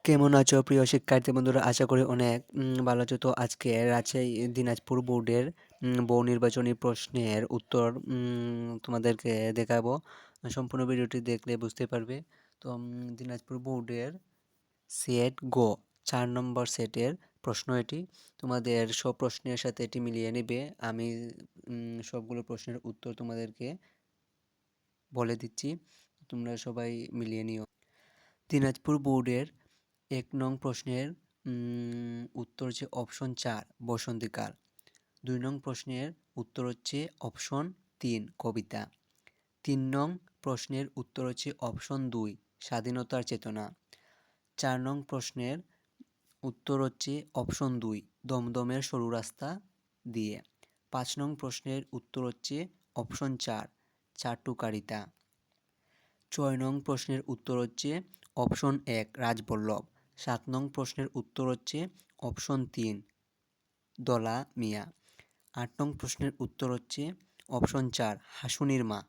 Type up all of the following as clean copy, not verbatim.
কেমন আছো প্রিয় শিক্ষার্থী বন্ধুরা? আশা করি অনেক ভালো আছো। তো আজকে রাজশাহী দিনাজপুর বোর্ডের বহু নির্বাচনী প্রশ্নের উত্তর তোমাদেরকে দেখাবো। সম্পূর্ণ ভিডিওটি দেখলে বুঝতে পারবে। তো দিনাজপুর বোর্ডের সেট গো ৪ নম্বর সেটের প্রশ্ন এটি। তোমাদের সব প্রশ্নের সাথে এটি মিলিয়ে নেবে। আমি সবগুলো প্রশ্নের উত্তর তোমাদেরকে বলে দিচ্ছি, তোমরা সবাই মিলিয়ে নিও। দিনাজপুর বোর্ডের ১ নং প্রশ্নের উত্তর হচ্ছে অপশন ৪ বসন্তীকাল। ২ নং প্রশ্নের উত্তর হচ্ছে অপশন ৩ কবিতা। ৩ নং প্রশ্নের উত্তর হচ্ছে অপশন ২ স্বাধীনতার চেতনা। ৪ নং প্রশ্নের উত্তর হচ্ছে অপশন ২ দমদমের সরু রাস্তা দিয়ে। ৫ নং প্রশ্নের উত্তর হচ্ছে অপশন ৪ চাটুকারিতা। ৬ নং প্রশ্নের উত্তর হচ্ছে অপশন ১ রাজবল্লভ। ৭ নং প্রশ্নের উত্তর হচ্ছে অপশন ৩ দলা মিয়া। ৮ নং প্রশ্নের উত্তর হচ্ছে অপশন ৪ হাসুনির মা।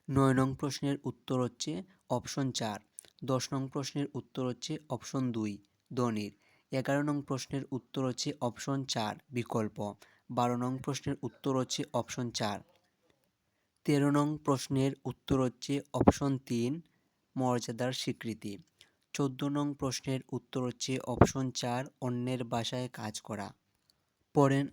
৯ নং প্রশ্নের উত্তর হচ্ছে অপশন ৪। ১০ নং প্রশ্নের উত্তর হচ্ছে অপশন ২ দনির। ১১ নং প্রশ্নের উত্তর হচ্ছে অপশন ৪ বিকল্প। ১২ নং প্রশ্নের উত্তর হচ্ছে অপশন ৪। ১৩ নং প্রশ্নের উত্তর হচ্ছে অপশন ৩ মর্যাদার স্বীকৃতি। ১৪ নং প্রশ্নের উত্তর হচ্ছে অপশন ৪ অন্যের বাসায় কাজ করা। পরের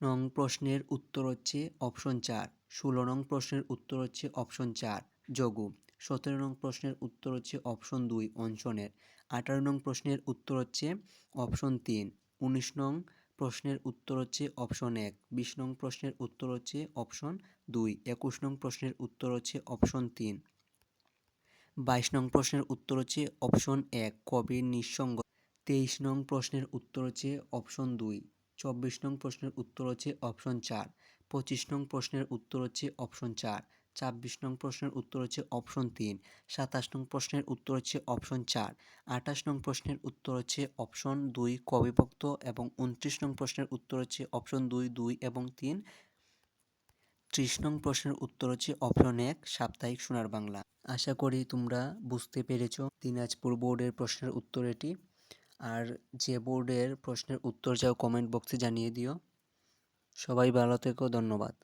নং প্রশ্নের উত্তর হচ্ছে অপশন ৪। ১৬ নং প্রশ্নের উত্তর হচ্ছে অপশন ৪ যোগু। ১৭ নং প্রশ্নের উত্তর হচ্ছে অপশন ২ অনশনের। ১৮ নং প্রশ্নের উত্তর হচ্ছে অপশন ৩। ১৯ নং প্রশ্নের উত্তর হচ্ছে অপশন ১। ২০ নং প্রশ্নের উত্তর হচ্ছে অপশন ২। ২১ নং প্রশ্নের উত্তর হচ্ছে অপশন ৩। ২২ নং প্রশ্নের উত্তর হচ্ছে অপশন ১ কবির নিঃসঙ্গ। ২৩ নং প্রশ্নের উত্তর হচ্ছে অপশন ২। ২৪ নং প্রশ্নের উত্তর হচ্ছে অপশন ৪। ২৫ নং প্রশ্নের উত্তর হচ্ছে অপশন ৪। ২৬ নং প্রশ্নের উত্তর হচ্ছে অপশন ৩। ২৭ নং প্রশ্নের উত্তর হচ্ছে অপশন ৪। ২৮ নং প্রশ্নের উত্তর হচ্ছে অপশন ২ কবিভক্ত এবং ২৯ নং প্রশ্নের উত্তর হচ্ছে অপশন ২ ২ এবং ৩। ৩০ নং প্রশ্নের উত্তর হচ্ছে অপশন ১ সাপ্তাহিক সোনার বাংলা। আশা করি তোমরা বুঝতে পেরেছ দিনাজপুর বোর্ডের প্রশ্নের উত্তর এটি। আর যে বোর্ডের প্রশ্নের উত্তর চাও কমেন্ট বক্সে জানিয়ে দিও। সবাই ভালো থেকো, ধন্যবাদ।